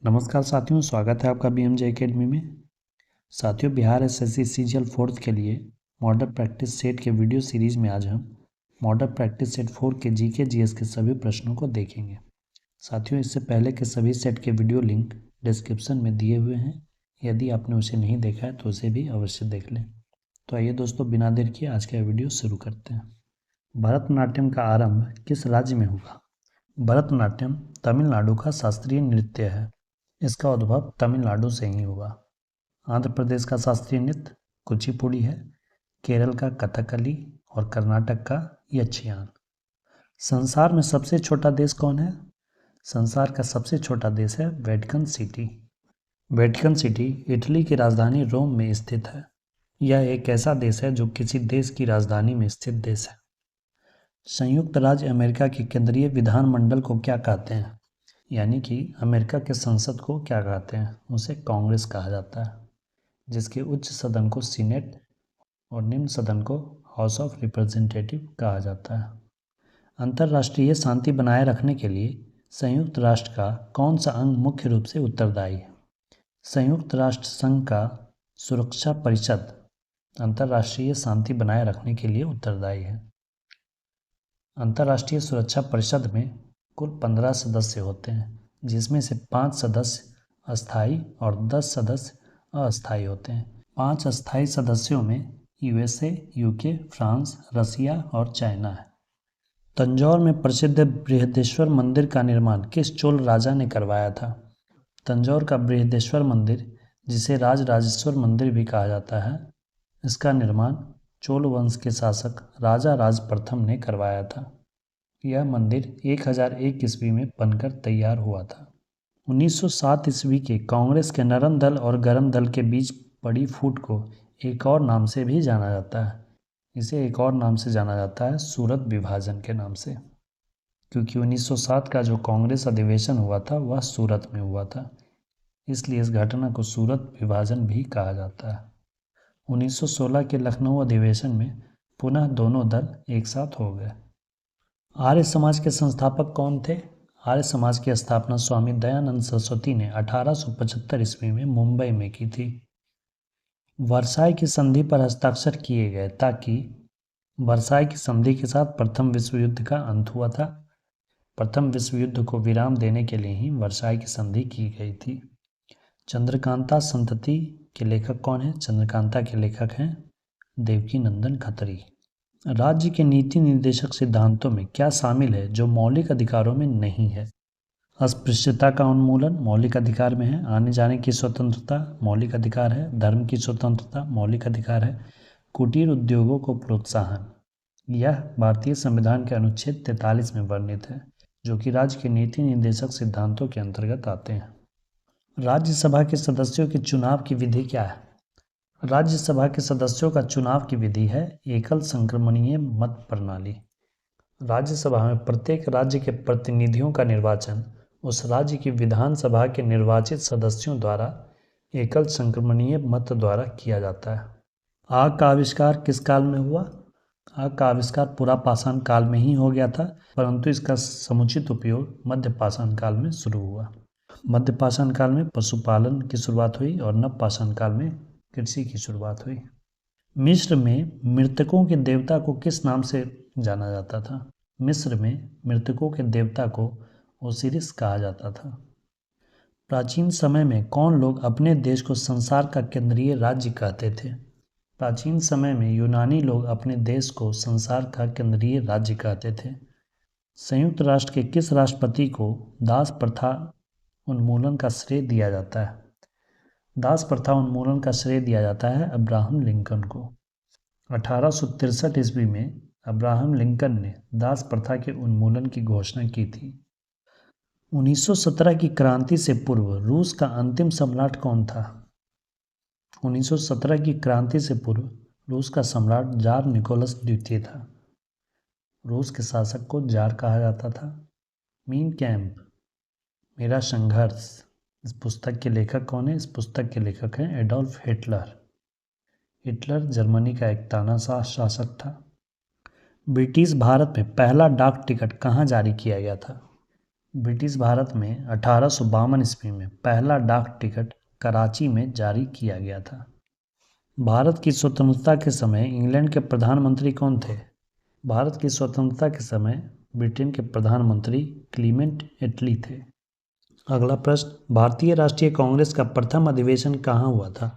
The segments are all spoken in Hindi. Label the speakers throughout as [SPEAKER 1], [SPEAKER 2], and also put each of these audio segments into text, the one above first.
[SPEAKER 1] नमस्कार साथियों, स्वागत है आपका बीएमजे एकेडमी में। साथियों, बिहार एसएससी सीजीएल फोर्थ के लिए मॉडल प्रैक्टिस सेट के वीडियो सीरीज में आज हम मॉडल प्रैक्टिस सेट 4 के जीके जीएस के सभी प्रश्नों को देखेंगे। साथियों, इससे पहले के सभी सेट के वीडियो लिंक डिस्क्रिप्शन में दिए हुए हैं। यदि आपने उसे नहीं देखा है तो उसे भी अवश्य देख लें। तो आइए दोस्तों, बिना देर किए आज का वीडियो शुरू करते हैं। भरतनाट्यम का आरंभ किस राज्य में हुआ? भरतनाट्यम तमिलनाडु का शास्त्रीय नृत्य है। इसका उद्भव तमिलनाडु से ही हुआ। आंध्र प्रदेश का शास्त्रीय नृत्य कुचिपुड़ी है, केरल का कथकली और कर्नाटक का यक्षगान। संसार में सबसे छोटा देश कौन है? संसार का सबसे छोटा देश है Vatican city. Vatican city Italy की राजधानी रोम में स्थित है। यह एक ऐसा देश है जो किसी देश की राजधानी में स्थित देश है। संयुक्त राज्य अमेरिका के केंद्रीय विधानमंडल को क्या कहते हैं? यानी कि अमेरिका के संसद को क्या कहते हैं? उसे कांग्रेस कहा जाता है, जिसके उच्च सदन को सीनेट और निम्न सदन को हाउस ऑफ रिप्रेजेंटेटिव कहा जाता है। अंतर्राष्ट्रीय शांति बनाए रखने के लिए संयुक्त राष्ट्र का कौन सा अंग मुख्य रूप से उत्तरदायी है? संयुक्त राष्ट्र संघ का सुरक्षा परिषद अंतर्राष्ट्रीय शांति बनाए रखने के लिए उत्तरदायी है। अंतर्राष्ट्रीय सुरक्षा परिषद में कुल 15 सदस्य होते हैं, जिसमें से 5 सदस्य अस्थायी और 10 सदस्य अस्थायी होते हैं। 5 अस्थायी सदस्यों में यूएसए, यूके, फ्रांस, रसिया और चाइना है। तंजौर में प्रसिद्ध बृहदेश्वर मंदिर का निर्माण किस चोल राजा ने करवाया था? तंजौर का बृहदेश्वर मंदिर, जिसे राजराजेश्वर मंदिर भी कहा जाता है, इसका निर्माण चोल वंश के शासक राजा राज प्रथम ने करवाया था। यह मंदिर 1001 ईस्वी में बनकर तैयार हुआ था। 1907 ईस्वी के कांग्रेस के नरम दल और गरम दल के बीच पड़ी फूट को एक और नाम से भी जाना जाता है। इसे एक और नाम से जाना जाता है सूरत विभाजन के नाम से, क्योंकि 1907 का जो कांग्रेस अधिवेशन हुआ था वह सूरत में हुआ था, इसलिए इस घटना को सूरत विभाजन भी कहा जाता है। 1916 के लखनऊ अधिवेशन में पुनः दोनों दल एक साथ हो गए। आर्य समाज के संस्थापक कौन थे? आर्य समाज की स्थापना स्वामी दयानंद सरस्वती ने 1875 ईस्वी में मुंबई में की थी। वर्साई की संधि पर हस्ताक्षर किए गए ताकि वर्साई की संधि के साथ प्रथम विश्व युद्ध का अंत हुआ था। प्रथम विश्व युद्ध को विराम देने के लिए ही वर्साई की संधि की गई थी। चंद्रकांता संतति के लेखक कौन है? चंद्रकांता के लेखक हैं देवकी नंदन खत्री। राज्य के नीति निर्देशक सिद्धांतों में क्या शामिल है जो मौलिक अधिकारों में नहीं है? अस्पृश्यता का उन्मूलन मौलिक अधिकार में है। आने जाने की स्वतंत्रता मौलिक अधिकार है। धर्म की स्वतंत्रता मौलिक अधिकार है। कुटीर उद्योगों को प्रोत्साहन, यह भारतीय संविधान के अनुच्छेद 43 में वर्णित है, जो कि राज्य के नीति निर्देशक सिद्धांतों के अंतर्गत आते हैं। राज्यसभा के सदस्यों के चुनाव की विधि क्या है? राज्यसभा के सदस्यों का चुनाव की विधि है एकल संक्रमणीय मत प्रणाली। राज्यसभा में प्रत्येक राज्य के प्रतिनिधियों का निर्वाचन उस राज्य की विधानसभा के निर्वाचित सदस्यों द्वारा एकल संक्रमणीय मत द्वारा किया जाता है। आग का आविष्कार किस काल में हुआ? आग का आविष्कार पुरा पाषाण काल में ही हो गया था, परंतु इसका समुचित उपयोग मध्य पाषाण काल में शुरू हुआ। मध्य पाषाण काल में पशुपालन की शुरुआत हुई और नव पाषाण काल में कृषि की शुरुआत हुई। मिस्र में मृतकों के देवता को किस नाम से जाना जाता था? मिस्र में मृतकों के देवता को ओसिरिस कहा जाता था। प्राचीन समय में कौन लोग अपने देश को संसार का केंद्रीय राज्य कहते थे? प्राचीन समय में यूनानी लोग अपने देश को संसार का केंद्रीय राज्य कहते थे। संयुक्त राष्ट्र के किस राष्ट्रपति को दास प्रथा उन्मूलन का श्रेय दिया जाता है? दास प्रथा उन्मूलन का श्रेय दिया जाता है अब्राहम लिंकन को। 1863 ईस्वी में अब्राहम लिंकन ने दास प्रथा के उन्मूलन की घोषणा की थी। 1917 की क्रांति से पूर्व रूस का अंतिम सम्राट कौन था? 1917 की क्रांति से पूर्व रूस का सम्राट जार निकोलस द्वितीय था। रूस के शासक को जार कहा जाता था। मीन कैंप मेरा संघर्ष, इस पुस्तक के लेखक कौन है? इस पुस्तक के लेखक हैं एडोल्फ हिटलर। हिटलर जर्मनी का एक तानाशाह शासक था। ब्रिटिश भारत में पहला डाक टिकट कहाँ जारी किया गया था? ब्रिटिश भारत में 1852 ईस्वी में पहला डाक टिकट कराची में जारी किया गया था। भारत की स्वतंत्रता के समय इंग्लैंड के प्रधानमंत्री कौन थे? भारत की स्वतंत्रता के समय ब्रिटेन के प्रधानमंत्री क्लीमेंट एटली थे। अगला प्रश्न, भारतीय राष्ट्रीय कांग्रेस का प्रथम अधिवेशन कहाँ हुआ था?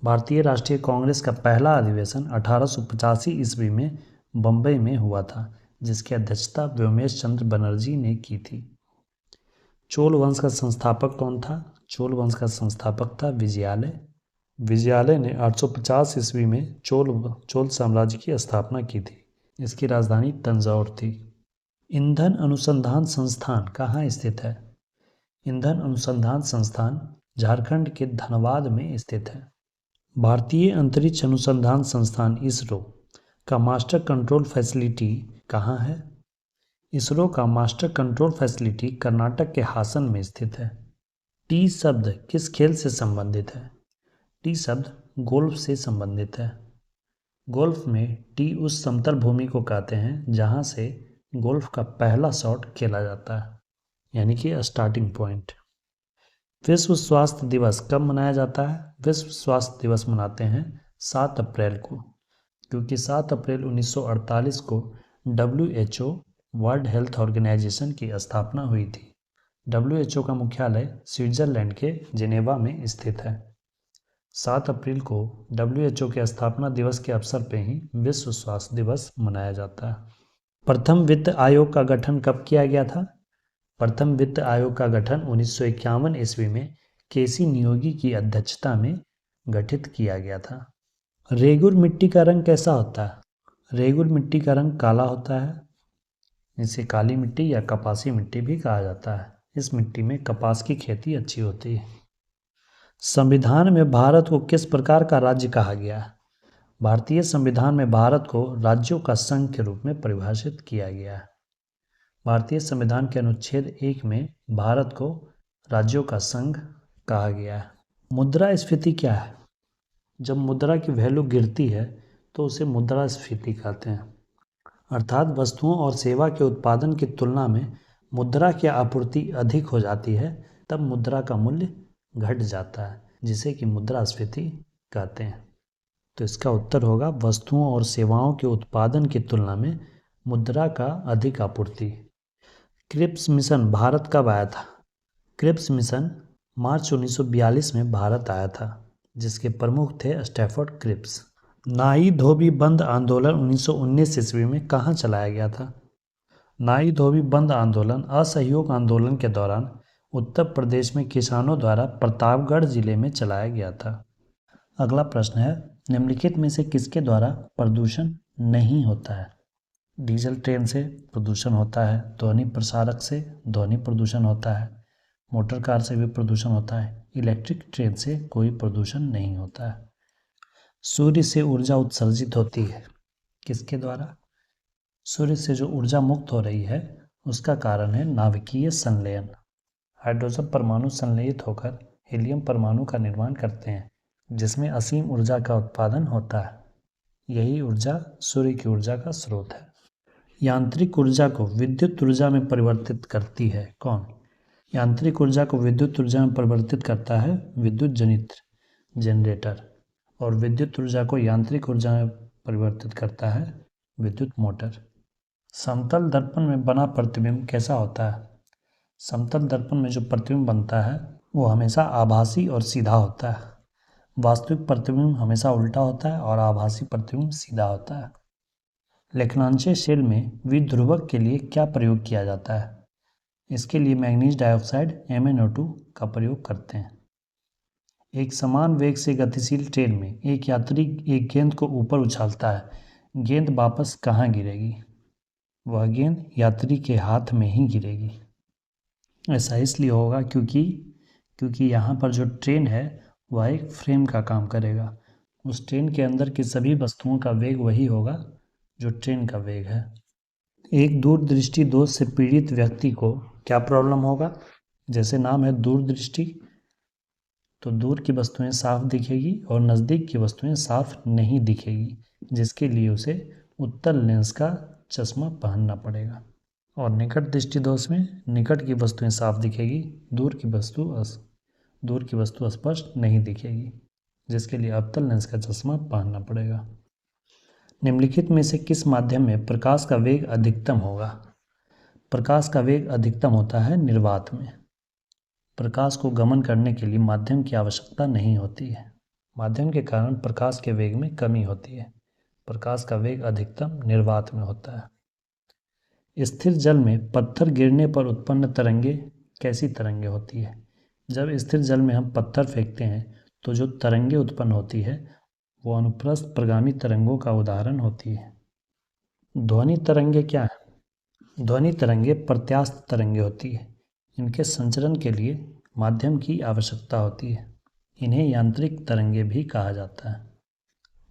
[SPEAKER 1] भारतीय राष्ट्रीय कांग्रेस का पहला अधिवेशन 1885 ईस्वी में बम्बई में हुआ था, जिसकी अध्यक्षता व्योमेश चंद्र बनर्जी ने की थी। चोल वंश का संस्थापक कौन था? चोल वंश का संस्थापक था विजयालय। विजयालय ने 850 ईस्वी में चोल साम्राज्य की स्थापना की थी। इसकी राजधानी तंजौर थी। ईंधन अनुसंधान संस्थान कहाँ स्थित है? ईंधन अनुसंधान संस्थान झारखंड के धनबाद में स्थित है। भारतीय अंतरिक्ष अनुसंधान संस्थान इसरो का मास्टर कंट्रोल फैसिलिटी कहाँ है? इसरो का मास्टर कंट्रोल फैसिलिटी कर्नाटक के हासन में स्थित है। टी शब्द किस खेल से संबंधित है? टी शब्द गोल्फ से संबंधित है। गोल्फ में टी उस समतल भूमि को कहते हैं जहां से गोल्फ का पहला शॉट खेला जाता है, यानी कि स्टार्टिंग पॉइंट। विश्व स्वास्थ्य दिवस कब मनाया जाता है? विश्व स्वास्थ्य दिवस मनाते हैं 7 अप्रैल को, क्योंकि 7 अप्रैल 1948 को WHO वर्ल्ड हेल्थ ऑर्गेनाइजेशन की स्थापना हुई थी। WHO का मुख्यालय स्विट्जरलैंड के जिनेवा में स्थित है। 7 अप्रैल को WHO के स्थापना दिवस के अवसर पर ही विश्व स्वास्थ्य दिवस मनाया जाता है। प्रथम वित्त आयोग का गठन कब किया गया था? प्रथम वित्त आयोग का गठन 1951 ईस्वी में केसी नियोगी की अध्यक्षता में गठित किया गया था। रेगुर मिट्टी का रंग कैसा होता है? रेगुर मिट्टी का रंग काला होता है। इसे काली मिट्टी या कपासी मिट्टी भी कहा जाता है। इस मिट्टी में कपास की खेती अच्छी होती है। संविधान में भारत को किस प्रकार का राज्य कहा गया है? भारतीय संविधान में भारत को राज्यों का संघ के रूप में परिभाषित किया गया है। भारतीय संविधान के अनुच्छेद 1 में भारत को राज्यों का संघ कहा गया है। मुद्रास्फीति क्या है? जब मुद्रा की वैल्यू गिरती है तो उसे मुद्रास्फीति कहते हैं, अर्थात वस्तुओं और सेवा के उत्पादन की तुलना में मुद्रा की आपूर्ति अधिक हो जाती है, तब मुद्रा का मूल्य घट जाता है, जिसे कि मुद्रास्फीति कहते हैं। तो इसका उत्तर होगा वस्तुओं और सेवाओं के उत्पादन की तुलना में मुद्रा का अधिक आपूर्ति। क्रिप्स मिशन भारत कब आया था? क्रिप्स मिशन मार्च 1942 में भारत आया था, जिसके प्रमुख थे स्टैफर्ड क्रिप्स। नाई धोबी बंद आंदोलन 1919 ईस्वी में कहाँ चलाया गया था? नाई धोबी बंद आंदोलन असहयोग आंदोलन के दौरान उत्तर प्रदेश में किसानों द्वारा प्रतापगढ़ जिले में चलाया गया था। अगला प्रश्न है, निम्नलिखित में से किसके द्वारा प्रदूषण नहीं होता है? डीजल ट्रेन से प्रदूषण होता है, ध्वनि प्रसारक से ध्वनि प्रदूषण होता है, मोटर कार से भी प्रदूषण होता है, इलेक्ट्रिक ट्रेन से कोई प्रदूषण नहीं होता है। सूर्य से ऊर्जा उत्सर्जित होती है, किसके द्वारा? सूर्य से जो ऊर्जा मुक्त हो रही है उसका कारण है नाभिकीय संलयन। हाइड्रोजन परमाणु संलयित होकर हीलियम परमाणु का निर्माण करते हैं, जिसमें असीम ऊर्जा का उत्पादन होता है। यही ऊर्जा सूर्य की ऊर्जा का स्रोत है। यांत्रिक ऊर्जा को विद्युत ऊर्जा में परिवर्तित करती है कौन? यांत्रिक ऊर्जा को विद्युत ऊर्जा में परिवर्तित करता है विद्युत जनित्र, जनरेटर, और विद्युत ऊर्जा को यांत्रिक ऊर्जा में परिवर्तित करता है विद्युत मोटर। समतल दर्पण में बना प्रतिबिंब कैसा होता है? समतल दर्पण में जो प्रतिबिंब बनता है वो हमेशा आभासी और सीधा होता है। वास्तविक प्रतिबिंब हमेशा उल्टा होता है और आभासी प्रतिबिंब सीधा होता है। लेखनांशीय शेल में विध्रुवक के लिए क्या प्रयोग किया जाता है? इसके लिए मैग्नीज डाइऑक्साइड MnO2 का प्रयोग करते हैं। एक समान वेग से गतिशील ट्रेन में एक यात्री एक गेंद को ऊपर उछालता है, गेंद वापस कहाँ गिरेगी? वह गेंद यात्री के हाथ में ही गिरेगी। ऐसा इसलिए होगा क्योंकि यहाँ पर जो ट्रेन है वह एक फ्रेम का काम करेगा। उस ट्रेन के अंदर की सभी वस्तुओं का वेग वही होगा जो ट्रेन का वेग है। एक दूरदृष्टि दोष से पीड़ित व्यक्ति को क्या प्रॉब्लम होगा? जैसे नाम है दूरदृष्टि, तो दूर की वस्तुएं साफ दिखेगी और नज़दीक की वस्तुएं साफ नहीं दिखेगी, जिसके लिए उसे उत्तल लेंस का चश्मा पहनना पड़ेगा। और निकट दृष्टि दोष में निकट की वस्तुएं साफ दिखेगी, दूर की वस्तु स्पष्ट नहीं दिखेगी, जिसके लिए अवतल लेंस का चश्मा पहनना पड़ेगा। निम्नलिखित में से किस माध्यम में प्रकाश का वेग अधिकतम होगा? प्रकाश का वेग अधिकतम होता है निर्वात में। प्रकाश को गमन करने के लिए माध्यम की आवश्यकता नहीं होती है। माध्यम के कारण प्रकाश के वेग में कमी होती है। प्रकाश का वेग अधिकतम निर्वात में होता है। स्थिर जल में पत्थर गिरने पर उत्पन्न तरंगे कैसी तरंगे होती है? जब स्थिर जल में हम पत्थर फेंकते हैं तो जो तरंगे उत्पन्न होती है वो अनुप्रस्थ प्रगामी तरंगों का उदाहरण होती है। ध्वनि तरंगे क्या है? ध्वनि तरंगे प्रत्यास्थ तरंगे होती है। इनके संचरण के लिए माध्यम की आवश्यकता होती है। इन्हें यांत्रिक तरंगे भी कहा जाता है।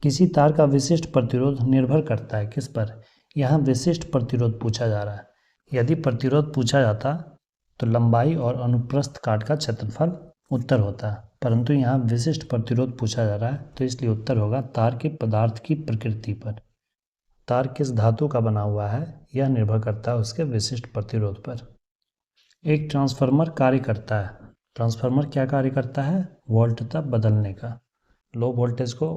[SPEAKER 1] किसी तार का विशिष्ट प्रतिरोध निर्भर करता है किस पर? यहाँ विशिष्ट प्रतिरोध पूछा जा रहा है। यदि प्रतिरोध पूछा जाता तो लंबाई और अनुप्रस्थ काट का क्षेत्रफल उत्तर होता है, परंतु यहाँ विशिष्ट प्रतिरोध पूछा जा रहा है तो इसलिए उत्तर होगा तार के पदार्थ की प्रकृति पर। तार किस धातु का बना हुआ है यह निर्भर करता है उसके विशिष्ट प्रतिरोध पर। एक ट्रांसफार्मर कार्य करता है। ट्रांसफार्मर क्या कार्य करता है? वोल्टता बदलने का। लो वोल्टेज को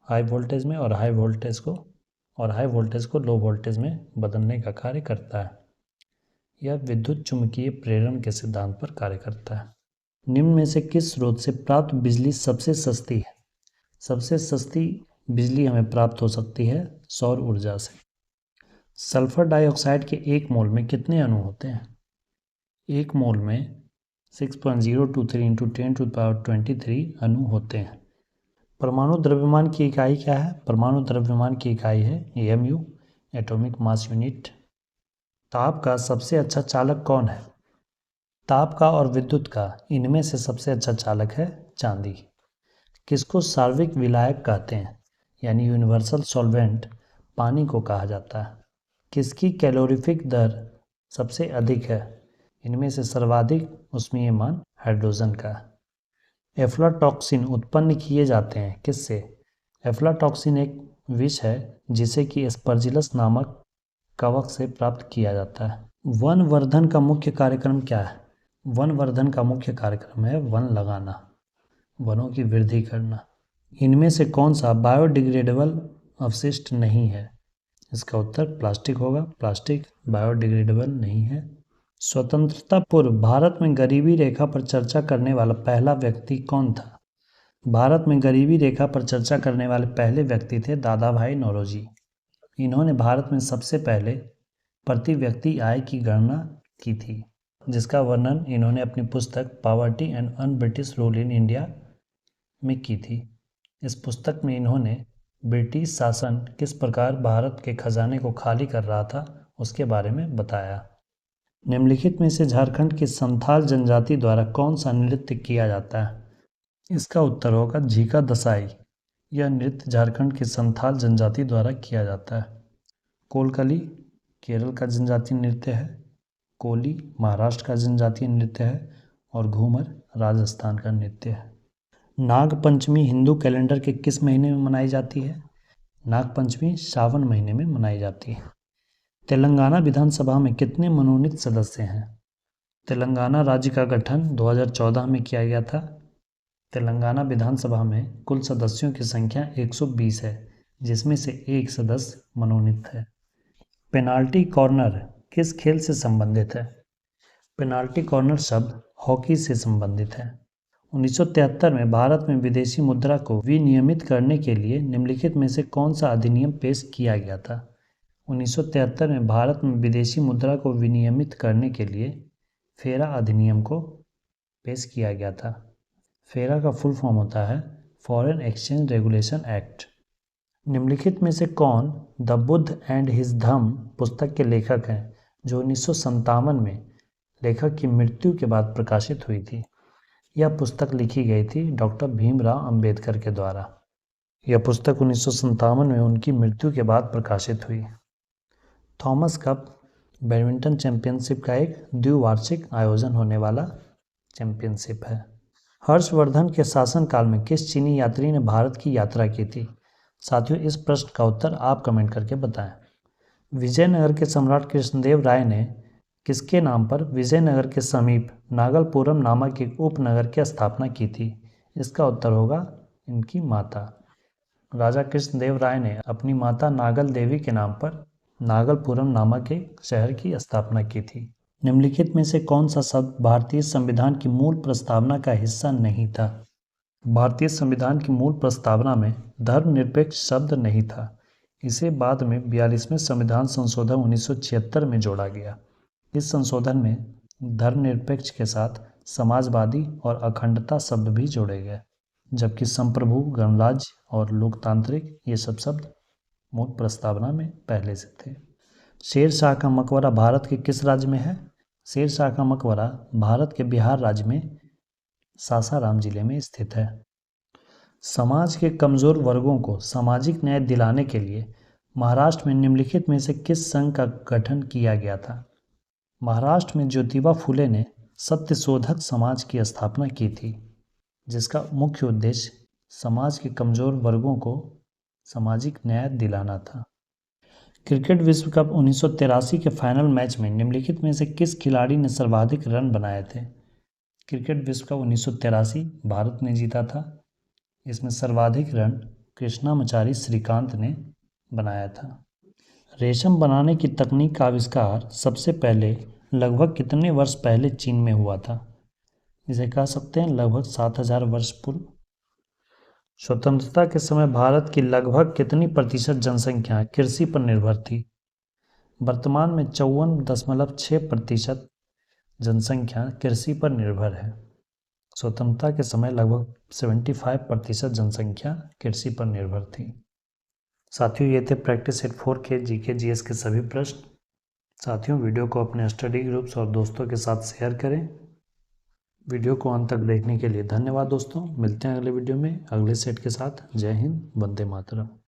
[SPEAKER 1] हाई वोल्टेज में और हाई वोल्टेज को लो वोल्टेज में बदलने का कार्य करता है। यह विद्युत चुम्बकीय प्रेरण के सिद्धांत पर कार्य करता है। निम्न में से किस स्रोत से प्राप्त बिजली सबसे सस्ती है? सबसे सस्ती बिजली हमें प्राप्त हो सकती है सौर ऊर्जा से। सल्फर डाइऑक्साइड के एक मोल में कितने अणु होते हैं? एक मोल में 6.023 × 10⁻23 अणु होते हैं। परमाणु द्रव्यमान की इकाई क्या है? परमाणु द्रव्यमान की इकाई है एमयू, एटॉमिक मास यूनिट। ताप का सबसे अच्छा चालक कौन है? ताप का और विद्युत का इनमें से सबसे अच्छा चालक है चांदी। किसको सार्वत्रिक विलायक कहते हैं? यानी यूनिवर्सल सॉल्वेंट पानी को कहा जाता है। किसकी कैलोरीफिक दर सबसे अधिक है? इनमें से सर्वाधिक उष्मीयमान हाइड्रोजन का। एफ्लाटॉक्सिन उत्पन्न किए जाते हैं किससे? एफ्लाटॉक्सिन एक विष है जिसे कि एस्परजिलस नामक कवक से प्राप्त किया जाता है। वन वर्धन का मुख्य कार्यक्रम क्या है? वन वर्धन का मुख्य कार्यक्रम है वन लगाना, वनों की वृद्धि करना। इनमें से कौन सा बायोडिग्रेडेबल अवशिष्ट नहीं है? इसका उत्तर प्लास्टिक होगा। प्लास्टिक बायोडिग्रेडेबल नहीं है। स्वतंत्रता पूर्व भारत में गरीबी रेखा पर चर्चा करने वाला पहला व्यक्ति कौन था? भारत में गरीबी रेखा पर चर्चा करने वाले पहले व्यक्ति थे दादा भाई नौरोजी। इन्होंने भारत में सबसे पहले प्रति व्यक्ति आय की गणना की थी, जिसका वर्णन इन्होंने अपनी पुस्तक poverty and un British rule in India में की थी। इस पुस्तक में इन्होंने ब्रिटिश शासन किस प्रकार भारत के खजाने को खाली कर रहा था उसके बारे में बताया। निम्नलिखित में से झारखंड की संथाल जनजाति द्वारा कौन सा नृत्य किया जाता है? इसका उत्तर होगा झीका दसाई। यह नृत्य झारखंड की संथाल जनजाति द्वारा किया जाता है। कोलकली केरल का जनजातीय नृत्य है, कोली महाराष्ट्र का जनजातीय नृत्य है और घूमर राजस्थान का नृत्य है। नागपंचमी हिंदू कैलेंडर के किस महीने में मनाई जाती है? नागपंचमी सावन महीने में मनाई जाती है। तेलंगाना विधानसभा में कितने मनोनीत सदस्य हैं? तेलंगाना राज्य का गठन 2014 में किया गया था। तेलंगाना विधानसभा में कुल सदस्यों की संख्या 120 है, जिसमें से एक सदस्य मनोनीत है। पेनाल्टी कॉर्नर किस खेल से संबंधित है? पेनाल्टी कॉर्नर शब्द हॉकी से संबंधित है। 1973 में भारत में विदेशी मुद्रा को विनियमित करने के लिए निम्नलिखित में से कौन सा अधिनियम पेश किया गया था? 1973 में भारत में विदेशी मुद्रा को विनियमित करने के लिए फेरा अधिनियम को पेश किया गया था। फेरा का फुल फॉर्म होता है फॉरेन एक्सचेंज रेगुलेशन एक्ट। निम्नलिखित में से कौन द बुद्ध एंड हिज धम्म पुस्तक के लेखक हैं, जो 1957 में लेखक की मृत्यु के बाद प्रकाशित हुई थी? यह पुस्तक लिखी गई थी डॉक्टर भीमराव अंबेडकर के द्वारा। यह पुस्तक 1957 में उनकी मृत्यु के बाद प्रकाशित हुई। थॉमस कप बैडमिंटन चैंपियनशिप का एक द्विवार्षिक आयोजन होने वाला चैंपियनशिप है। हर्षवर्धन के शासनकाल में किस चीनी यात्री ने भारत की यात्रा की थी? साथियों, इस प्रश्न का उत्तर आप कमेंट करके बताएं। विजयनगर के सम्राट कृष्णदेव राय ने किसके नाम पर विजयनगर के समीप नागलपुरम नामक एक उपनगर की स्थापना की थी? इसका उत्तर होगा इनकी माता। राजा कृष्णदेव राय ने अपनी माता नागल देवी के नाम पर नागलपुरम नामक एक शहर की स्थापना की थी। निम्नलिखित में से कौन सा शब्द भारतीय संविधान की मूल प्रस्तावना का हिस्सा नहीं था? भारतीय संविधान की मूल प्रस्तावना में धर्मनिरपेक्ष शब्द नहीं था। इसे बाद में 42वें संविधान संशोधन 1976 में जोड़ा गया। इस संशोधन में धर्मनिरपेक्ष के साथ समाजवादी और अखंडता शब्द भी जोड़े गए, जबकि संप्रभु, गणराज्य और लोकतांत्रिक ये सब शब्द मूल प्रस्तावना में पहले से थे। शेर शाह का मकबरा भारत के किस राज्य में है? शेर शाह का मकबरा भारत के बिहार राज्य में सासाराम जिले में स्थित है। समाज के कमजोर वर्गों को सामाजिक न्याय दिलाने के लिए महाराष्ट्र में निम्नलिखित में से किस संघ का गठन किया गया था? महाराष्ट्र में ज्योतिबा फुले ने सत्यशोधक समाज की स्थापना की थी, जिसका मुख्य उद्देश्य समाज के कमजोर वर्गों को सामाजिक न्याय दिलाना था। क्रिकेट विश्व कप 1983 के फाइनल मैच में निम्नलिखित में से किस खिलाड़ी ने सर्वाधिक रन बनाए थे? क्रिकेट विश्व कप 1983 भारत ने जीता था। इसमें सर्वाधिक रन कृष्णामचारी श्रीकांत ने बनाया था। रेशम बनाने की तकनीक का आविष्कार सबसे पहले लगभग कितने वर्ष पहले चीन में हुआ था? इसे कह सकते हैं लगभग 7000 वर्ष पूर्व। स्वतंत्रता के समय भारत की लगभग कितनी प्रतिशत जनसंख्या कृषि पर निर्भर थी? वर्तमान में 54.6% जनसंख्या कृषि पर निर्भर है। स्वतंत्रता के समय लगभग 75% जनसंख्या कृषि पर निर्भर थी। साथियों, ये थे प्रैक्टिस सेट 4 के जीके जीएस के सभी प्रश्न। साथियों, वीडियो को अपने स्टडी ग्रुप्स और दोस्तों के साथ शेयर करें। वीडियो को अंत तक देखने के लिए धन्यवाद दोस्तों। मिलते हैं अगले वीडियो में अगले सेट के साथ। जय हिंद, वंदे मातरम।